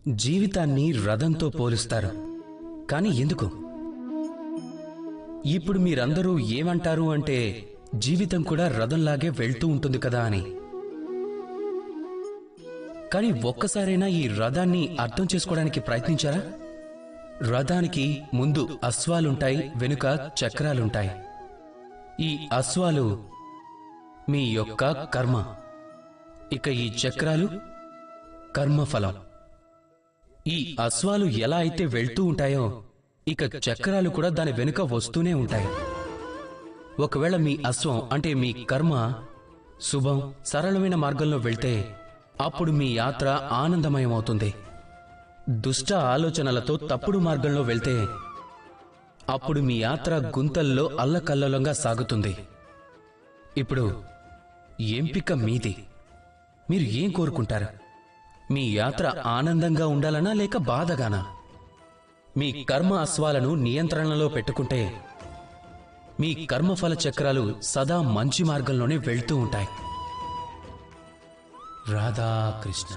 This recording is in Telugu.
జీవితాన్ని రథంతో పోలుస్తారు. కానీ ఎందుకు? ఇప్పుడు మీరందరూ ఏమంటారు అంటే జీవితం కూడా రథంలాగే వెళ్తూ ఉంటుంది కదా అని. కానీ ఒక్కసారైనా ఈ రథాన్ని అర్థం చేసుకోవడానికి ప్రయత్నించారా? రథానికి ముందు అశ్వాలుంటాయి, వెనుక చక్రాలుంటాయి. ఈ అశ్వాలు మీ యొక్క కర్మ, ఇక ఈ చక్రాలు కర్మఫలం. ఈ అశ్వాలు ఎలా అయితే వెళ్తూ ఉంటాయో ఇక చక్రాలు కూడా దాని వెనుక వస్తూనే ఉంటాయి. ఒకవేళ మీ అశ్వం అంటే మీ కర్మ శుభం సరళమైన మార్గంలో వెళ్తే అప్పుడు మీ యాత్ర ఆనందమయమవుతుంది. దుష్ట ఆలోచనలతో తప్పుడు మార్గంలో వెళ్తే అప్పుడు మీ యాత్ర గుంతల్లో అల్లకల్లోలంగా సాగుతుంది. ఇప్పుడు ఎంపిక మీది. మీరు ఏం కోరుకుంటారు? మీ యాత్ర ఆనందంగా ఉండాలనా లేక బాధగానా? మీ కర్మ అశ్వాలను నియంత్రణలో పెట్టుకుంటే మీ కర్మఫల చక్రాలు సదా మంచి మార్గంలోనే వెళ్తూ ఉంటాయి. రాధాకృష్ణ.